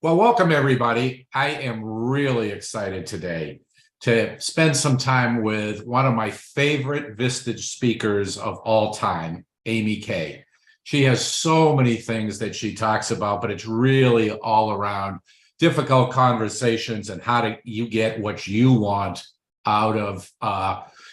Well, welcome everybody. I am really excited today to spend some time with one of my favorite Vistage speakers of all time, AmyK. She has so many things that she talks about, but it's really all around difficult conversations and how do you get what you want out of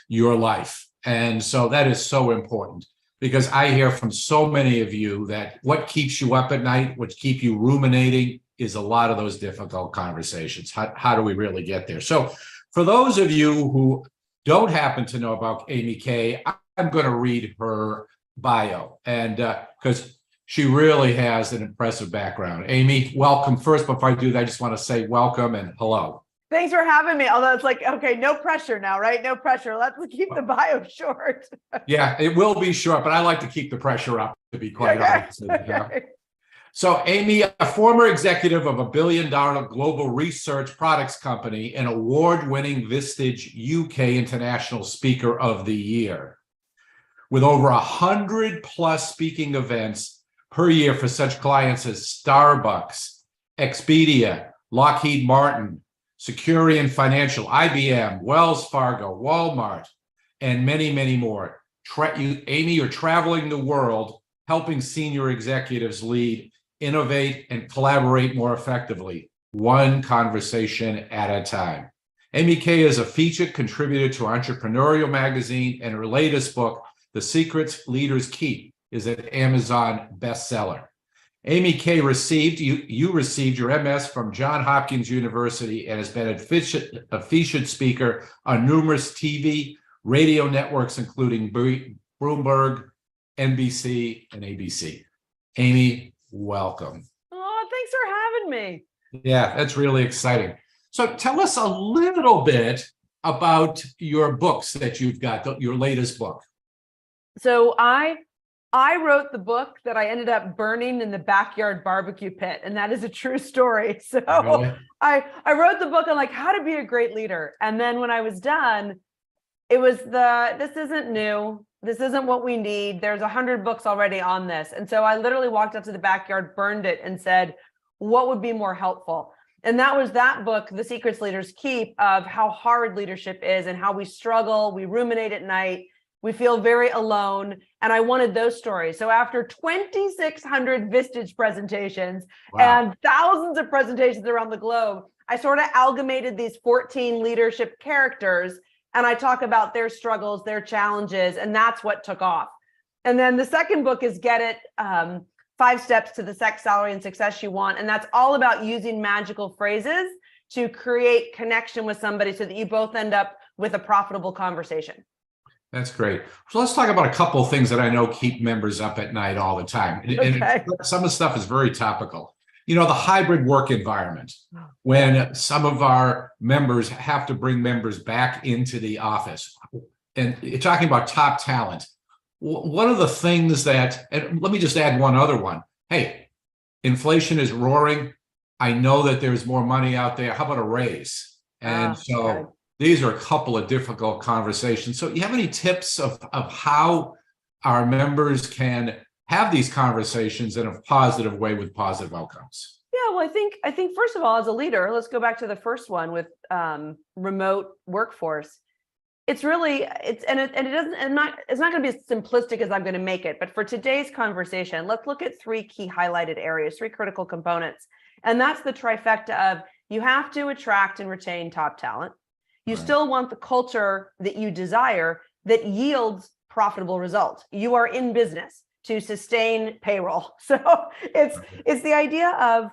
your life. And so that is so important because I hear from so many of you that what keeps you up at night, what keeps you ruminating, is a lot of those difficult conversations. How do we really get there? So for those of you who don't happen to know about AmyK, I'm going to read her bio, and because she really has an impressive background. Amy, welcome. First, before I do that, I just want to say welcome and hello. Thanks for having me. Although it's like, okay, no pressure now, right? No pressure. Let's keep the bio short. Yeah, it will be short, but I like to keep the pressure up, to be quite honest. Okay. So Amy, a former executive of $1 billion global research products company and award-winning Vistage UK International Speaker of the Year, with over 100+ speaking events per year for such clients as Starbucks, Expedia, Lockheed Martin, Securian Financial, IBM, Wells Fargo, Walmart, and many, many more. Amy, you're traveling the world, helping senior executives lead, innovate, and collaborate more effectively, one conversation at a time. AmyK is a featured contributor to Entrepreneurial Magazine, and her latest book, The Secrets Leaders Keep, is an Amazon bestseller. AmyK received your MS from Johns Hopkins University and has been a featured speaker on numerous TV, radio networks, including Bloomberg, NBC, and ABC. Amy, welcome. Oh, thanks for having me. Yeah, that's really exciting. So tell us a little bit about your books that you've got, your latest book. So I wrote the book that I ended up burning in the backyard barbecue pit, and that is a true story. So really? I wrote the book on like how to be a great leader. And then when I was done, it was this isn't new. This isn't what we need. There's 100 books already on this. And so I literally walked up to the backyard, burned it, and said, what would be more helpful? And that was that book, The Secrets Leaders Keep, of how hard leadership is and how we struggle, we ruminate at night, we feel very alone. And I wanted those stories. So after 2,600 Vistage presentations and thousands of presentations around the globe, I sort of amalgamated these 14 leadership characters, and I talk about their struggles, their challenges, and that's what took off. And then the second book is Get It, 5 Steps to the Sex, Salary, and Success You Want. And that's all about using magical phrases to create connection with somebody so that you both end up with a profitable conversation. That's great. So let's talk about a couple of things that I know keep members up at night all the time. Okay. And some of the stuff is very topical. You know, the hybrid work environment, when some of our members have to bring members back into the office. And you're talking about top talent. One of the things that, and let me just add one other one. Hey, inflation is roaring. I know that there's more money out there. How about a raise? And these are a couple of difficult conversations. So you have any tips of how our members can have these conversations in a positive way with positive outcomes? Yeah, well, I think first of all, as a leader, let's go back to the first one with remote workforce. It's really it's not going to be as simplistic as I'm going to make it. But for today's conversation, let's look at 3 key highlighted areas, 3 critical components, and that's the trifecta of you have to attract and retain top talent. You still want the culture that you desire that yields profitable results. You are in business to sustain payroll. So it's the idea of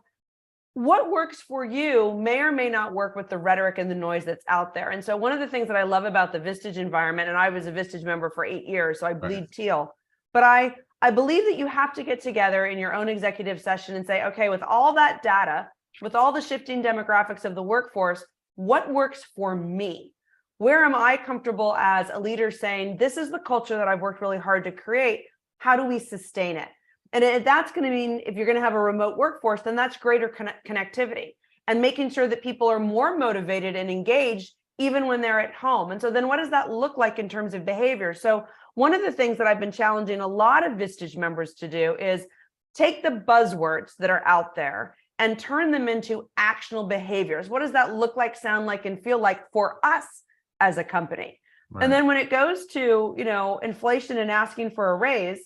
what works for you may or may not work with the rhetoric and the noise that's out there. And so one of the things that I love about the Vistage environment, and I was a Vistage member for 8 years, so I bleed teal, but I believe that you have to get together in your own executive session and say, okay, with all that data, with all the shifting demographics of the workforce, what works for me? Where am I comfortable as a leader saying, this is the culture that I've worked really hard to create. How do we sustain it? And that's going to mean if you're going to have a remote workforce, then that's greater connectivity and making sure that people are more motivated and engaged even when they're at home. And so then what does that look like in terms of behavior? So one of the things that I've been challenging a lot of Vistage members to do is take the buzzwords that are out there and turn them into actionable behaviors. What does that look like, sound like, and feel like for us as a company? Right. And then when it goes to, inflation and asking for a raise,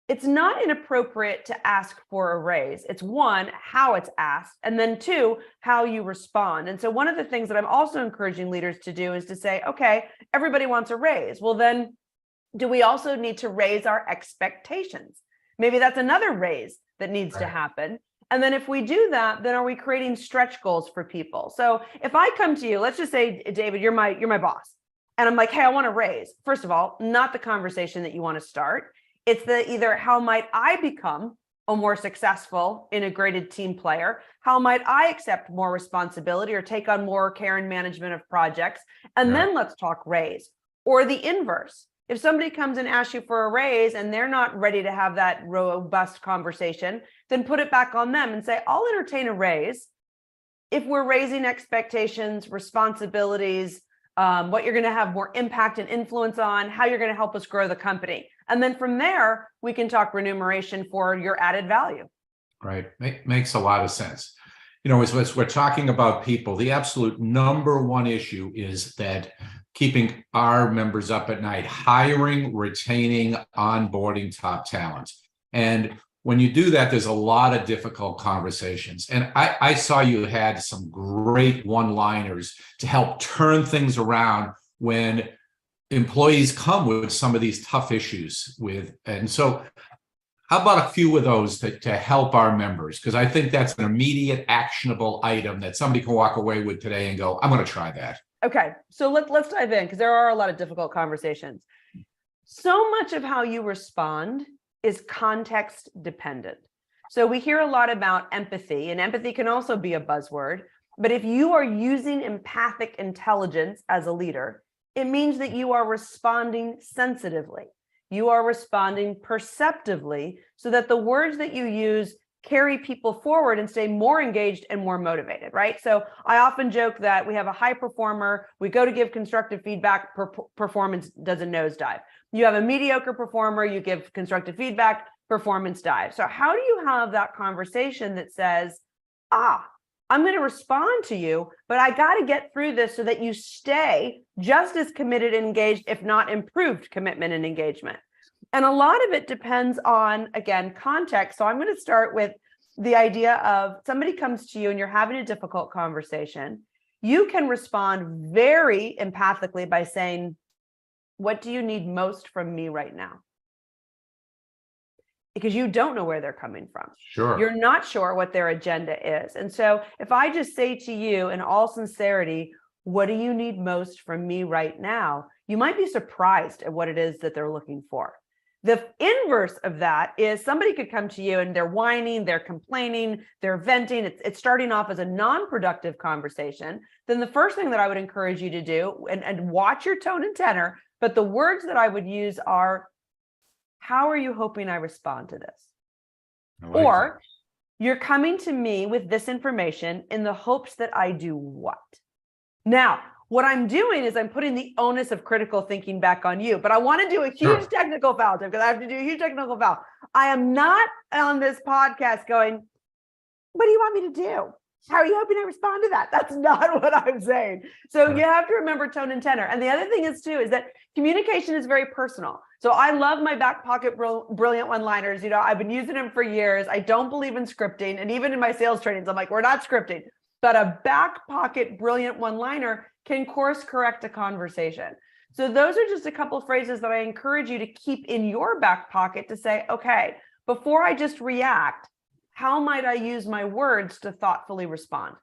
it's not inappropriate to ask for a raise. It's one, how it's asked, and then two, how you respond. And so one of the things that I'm also encouraging leaders to do is to say, okay, everybody wants a raise. Well, then do we also need to raise our expectations? Maybe that's another raise that needs to happen. And then if we do that, then are we creating stretch goals for people? So if I come to you, let's just say, David, you're my boss. And I'm like, hey, I want to raise. First of all, not the conversation that you want to start. It's the either how might I become a more successful, integrated team player? How might I accept more responsibility or take on more care and management of projects? And then let's talk raise. Or the inverse. If somebody comes and asks you for a raise and they're not ready to have that robust conversation, then put it back on them and say, I'll entertain a raise if we're raising expectations, responsibilities, what you're going to have more impact and influence on, how you're going to help us grow the company. And then from there, we can talk remuneration for your added value. Right. Makes a lot of sense. As we're talking about people, the absolute number one issue is that keeping our members up at night, hiring, retaining, onboarding top talent. And when you do that, there's a lot of difficult conversations. And I saw you had some great one-liners to help turn things around when employees come with some of these tough issues and so how about a few of those to help our members? Because I think that's an immediate actionable item that somebody can walk away with today and go, I'm going to try that. Okay, so let's dive in, because there are a lot of difficult conversations. So much of how you respond is context dependent. So we hear a lot about empathy, and empathy can also be a buzzword. But if you are using empathic intelligence as a leader, it means that you are responding sensitively. You are responding perceptively so that the words that you use carry people forward and stay more engaged and more motivated, right? So I often joke that we have a high performer, we go to give constructive feedback, performance does a nosedive. You have a mediocre performer, you give constructive feedback, performance dives. So how do you have that conversation that says, I'm going to respond to you, but I got to get through this so that you stay just as committed and engaged, if not improved commitment and engagement. And a lot of it depends on, again, context. So I'm going to start with the idea of somebody comes to you and you're having a difficult conversation. You can respond very empathically by saying, what do you need most from me right now? Because you don't know where they're coming from. Sure. You're not sure what their agenda is. And so if I just say to you in all sincerity, what do you need most from me right now? You might be surprised at what it is that they're looking for. The inverse of that is somebody could come to you and they're whining, they're complaining, they're venting. It's starting off as a non-productive conversation. Then the first thing that I would encourage you to do, and watch your tone and tenor, but the words that I would use are, how are you hoping I respond to this? Or you're coming to me with this information in the hopes that I do what? Now, what I'm doing is I'm putting the onus of critical thinking back on you, but I want to do a huge technical foul, because I have to do a huge technical foul. I am not on this podcast going, what do you want me to do? How are you hoping I respond to that? That's not what I'm saying. So you have to remember tone and tenor. And the other thing is too, is that communication is very personal. So I love my back pocket brilliant one-liners. I've been using them for years. I don't believe in scripting. And even in my sales trainings, I'm like, we're not scripting. But a back pocket brilliant one-liner can course correct a conversation. So those are just a couple of phrases that I encourage you to keep in your back pocket to say, okay, before I just react, how might I use my words to thoughtfully respond?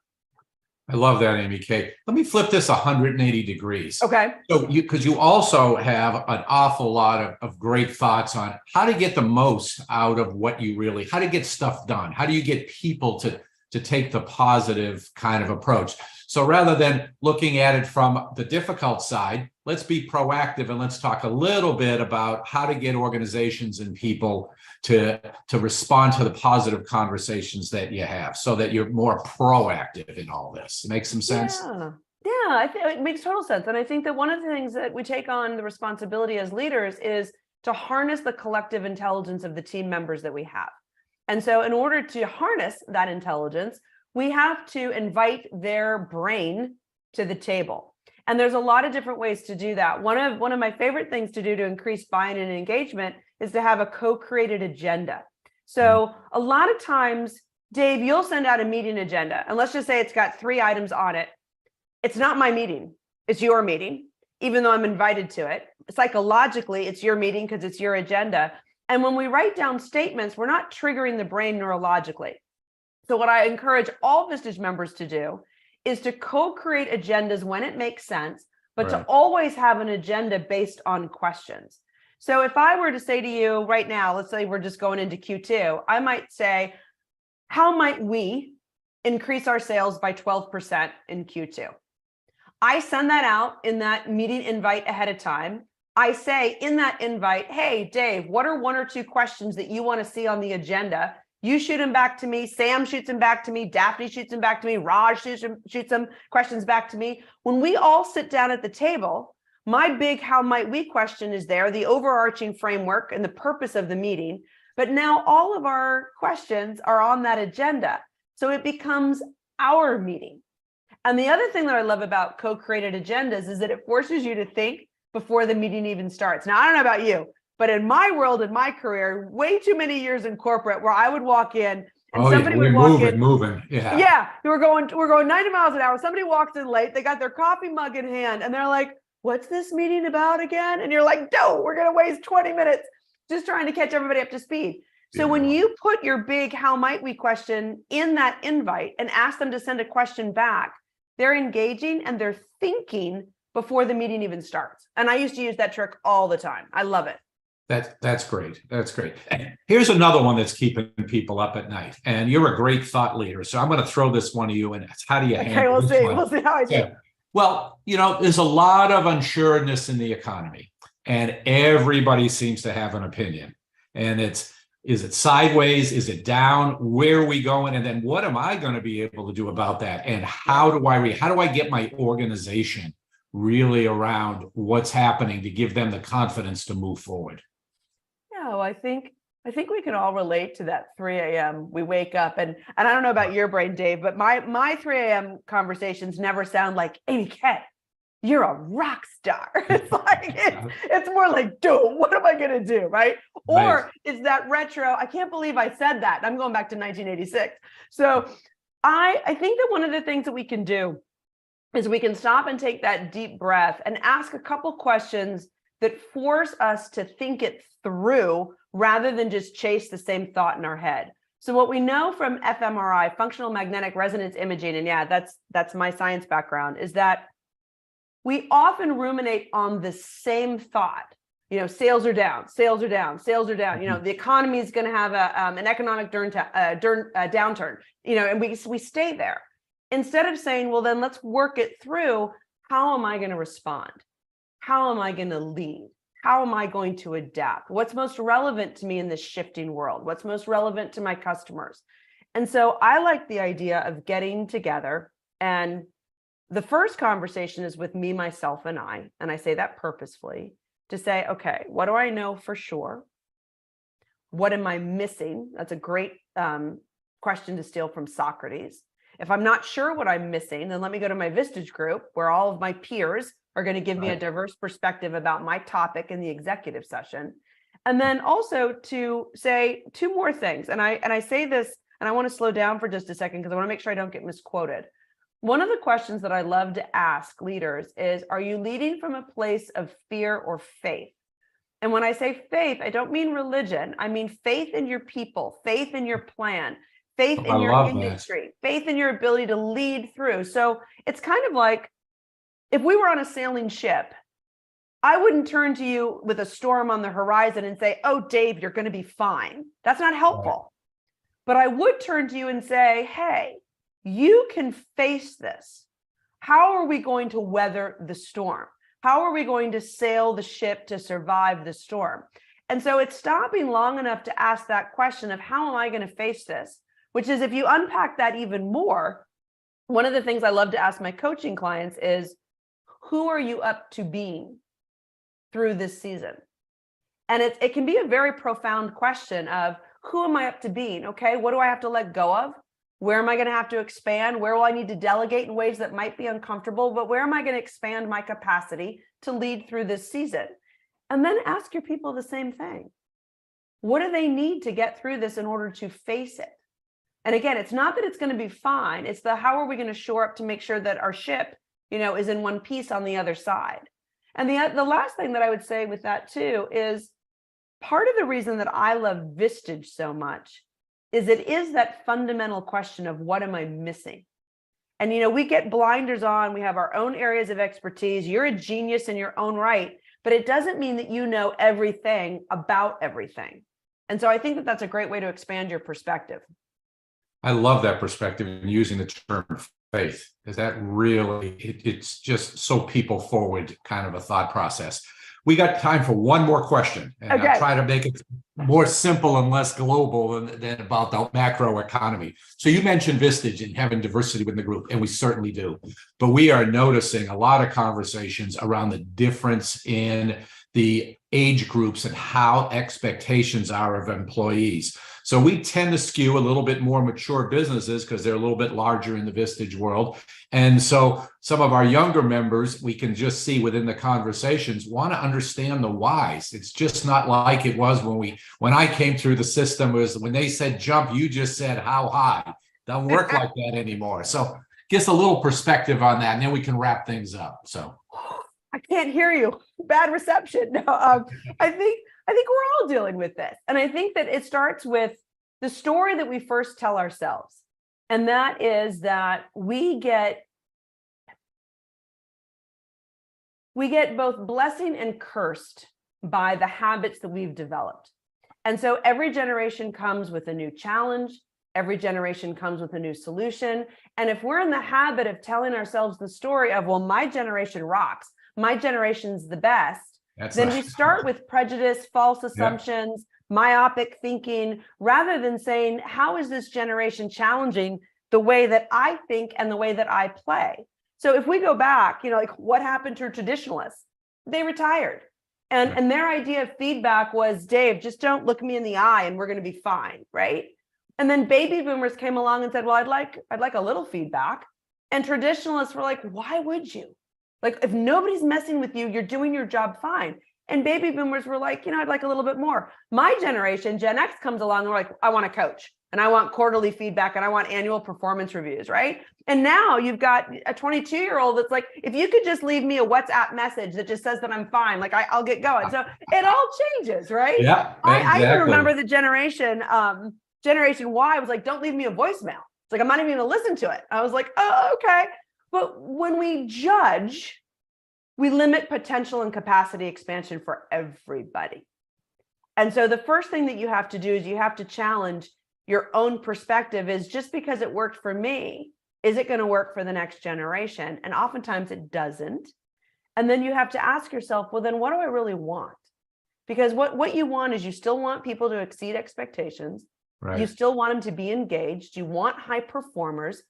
I love that, AmyK. Let me flip this 180 degrees. Okay. So because you also have an awful lot of great thoughts on how to get the most out of what you really, how to get stuff done. How do you get people to take the positive kind of approach? So rather than looking at it from the difficult side, let's be proactive and let's talk a little bit about how to get organizations and people to respond to the positive conversations that you have, so that you're more proactive in all this. Makes some sense? Yeah, I think it makes total sense. And I think that one of the things that we take on the responsibility as leaders is to harness the collective intelligence of the team members that we have. And so in order to harness that intelligence, we have to invite their brain to the table. And there's a lot of different ways to do that. One of my favorite things to do to increase buy-in and engagement is to have a co-created agenda. So a lot of times, Dave, you'll send out a meeting agenda, and let's just say it's got 3 items on it. It's not my meeting, it's your meeting, even though I'm invited to it. Psychologically, it's your meeting because it's your agenda. And when we write down statements, we're not triggering the brain neurologically. So what I encourage all Vistage members to do is to co-create agendas when it makes sense, but to always have an agenda based on questions. So if I were to say to you right now, let's say we're just going into Q2, I might say, how might we increase our sales by 12% in Q2? I send that out in that meeting invite ahead of time. I say in that invite, hey, Dave, what are 1 or 2 questions that you want to see on the agenda? You shoot them back to me. Sam shoots them back to me. Daphne shoots them back to me. Raj shoots some questions back to me. When we all sit down at the table, my big how might we question is there, the overarching framework and the purpose of the meeting. But now all of our questions are on that agenda. So it becomes our meeting. And the other thing that I love about co-created agendas is that it forces you to think before the meeting even starts. Now, I don't know about you, but in my world, in my career, way too many years in corporate where I would walk in and somebody would walk in. Moving. Yeah. Yeah. We're going 90 miles an hour. Somebody walks in late. They got their coffee mug in hand and they're like, what's this meeting about again? And you're like, no, we're going to waste 20 minutes just trying to catch everybody up to speed. So when you put your big how might we question in that invite and ask them to send a question back, they're engaging and they're thinking before the meeting even starts. And I used to use that trick all the time. I love it. That's great. That's great. Here's another one that's keeping people up at night. And you're a great thought leader. So I'm going to throw this one to you. And it's how do you handle this one? We'll see how I do. Yeah. Well, there's a lot of unsureness in the economy. And everybody seems to have an opinion. And is it sideways? Is it down? Where are we going? And then what am I going to be able to do about that? And how do I get my organization really around what's happening to give them the confidence to move forward? Yeah, well, I think we can all relate to that 3 a.m. We wake up and I don't know about your brain, Dave, but my 3 a.m. conversations never sound like, AmyK, you're a rock star. It's like, it's more like, dude, what am I going to do? Right. Or it's that retro. I can't believe I said that. I'm going back to 1986. So I think that one of the things that we can do is we can stop and take that deep breath and ask a couple questions that force us to think it through rather than just chase the same thought in our head. So what we know from fMRI, functional magnetic resonance imaging, and yeah, that's my science background, is that we often ruminate on the same thought. Sales are down, sales are down, sales are down. The economy is going to have an economic downturn. And we stay there instead of saying, well, then let's work it through. How am I going to respond? How am I going to lead? How am I going to adapt? What's most relevant to me in this shifting world? What's most relevant to my customers? And so I like the idea of getting together, and the first conversation is with me, myself, and I say that purposefully to say, okay, what do I know for sure? What am I missing? That's a great question to steal from Socrates. If I'm not sure what I'm missing, then let me go to my Vistage group where all of my peers are going to give me a diverse perspective about my topic in the executive session. And then also to say 2 more things. And I say this, and I want to slow down for just a second because I want to make sure I don't get misquoted. One of the questions that I love to ask leaders is, are you leading from a place of fear or faith? And when I say faith, I don't mean religion. I mean faith in your people, faith in your plan, faith in your industry, faith in your ability to lead through. So it's kind of like if we were on a sailing ship, I wouldn't turn to you with a storm on the horizon and say, oh, Dave, you're going to be fine. That's not helpful. But I would turn to you and say, hey, you can face this. How are we going to weather the storm? How are we going to sail the ship to survive the storm? And so it's stopping long enough to ask that question of how am I going to face this? Which is, if you unpack that even more, one of the things I love to ask my coaching clients is, who are you up to being through this season? And it can be a very profound question of, who am I up to being? Okay, what do I have to let go of? Where am I going to have to expand? Where will I need to delegate in ways that might be uncomfortable? But where am I going to expand my capacity to lead through this season? And then ask your people the same thing. What do they need to get through this in order to face it? And again, it's not that it's going to be fine. It's the how are we going to shore up to make sure that our ship, is in one piece on the other side. And the last thing that I would say with that too is part of the reason that I love Vistage so much is it is that fundamental question of what am I missing? And, we get blinders on, we have our own areas of expertise. You're a genius in your own right, but it doesn't mean that you know everything about everything. And so I think that that's a great way to expand your perspective. I love that perspective and using the term faith, because that really, it's just so people forward kind of a thought process. We got time for one more question, and Okay. I'll try to make it more simple and less global than about the macro economy. So you mentioned Vistage and having diversity within the group, and we certainly do. But we are noticing a lot of conversations around the difference in the age groups and how expectations are of employees. So we tend to skew a little bit more mature businesses because they're a little bit larger in the Vistage world. And so some of our younger members, we can just see within the conversations, want to understand the whys. It's just not like it was when I came through the system. Was when they said jump, you just said how high. Doesn't work like that anymore. So just a little perspective on that, and then we can wrap things up. So I can't hear you. Bad reception. No, I think we're all dealing with this. And I think that it starts with the story that we first tell ourselves. And that is that we get both blessing and cursed by the habits that we've developed. And so every generation comes with a new challenge. Every generation comes with a new solution. And if we're in the habit of telling ourselves the story of, well, my generation rocks, my generation's the best, then we start with prejudice, false assumptions, myopic thinking, rather than saying, how is this generation challenging the way that I think and the way that I play? So if we go back, like what happened to traditionalists? They retired. And their idea of feedback was, Dave, just don't look me in the eye and we're going to be fine, right? And then baby boomers came along and said, well, I'd like a little feedback. And traditionalists were like, why would you? Like, if nobody's messing with you, you're doing your job fine. And baby boomers were like, I'd like a little bit more. My generation, Gen X, comes along and we're like, I want a coach and I want quarterly feedback and I want annual performance reviews, right? And now you've got a 22-year-old that's like, if you could just leave me a WhatsApp message that just says that I'm fine, like I'll get going. So it all changes, right? Yeah, exactly. I even remember the Generation Y was like, don't leave me a voicemail. It's like, I'm not even going to listen to it. I was like, oh, okay. But when we judge, we limit potential and capacity expansion for everybody. And so the first thing that you have to do is you have to challenge your own perspective. Is just because it worked for me, is it going to work for the next generation? And oftentimes it doesn't. And then you have to ask yourself, well, then what do I really want? Because what you want is you still want people to exceed expectations. Right. You still want them to be engaged. You want high performers.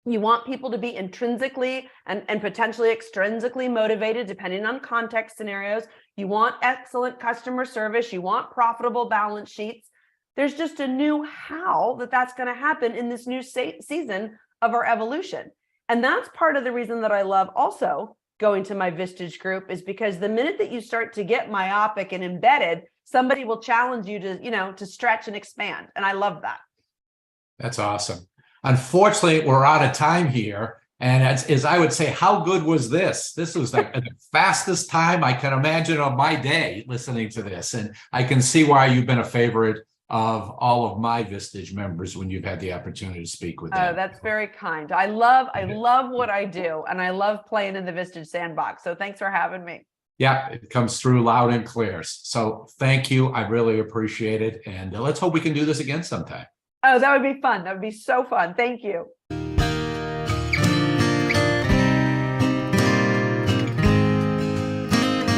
You want people to be intrinsically and potentially extrinsically motivated, depending on context scenarios. You want excellent customer service. You want profitable balance sheets. There's just a new how that's going to happen in this new season of our evolution. And that's part of the reason that I love also going to my Vistage group, is because the minute that you start to get myopic and embedded, somebody will challenge you to stretch and expand. And I love that. That's awesome. Unfortunately, we're out of time here. And as I would say, how good was this? This was like the fastest time I can imagine of my day listening to this. And I can see why you've been a favorite of all of my Vistage members when you've had the opportunity to speak with them. Oh, that's very kind. I love what I do, and I love playing in the Vistage sandbox. So thanks for having me. Yeah, it comes through loud and clear. So thank you. I really appreciate it. And let's hope we can do this again sometime. Oh, that would be fun. That would be so fun. Thank you.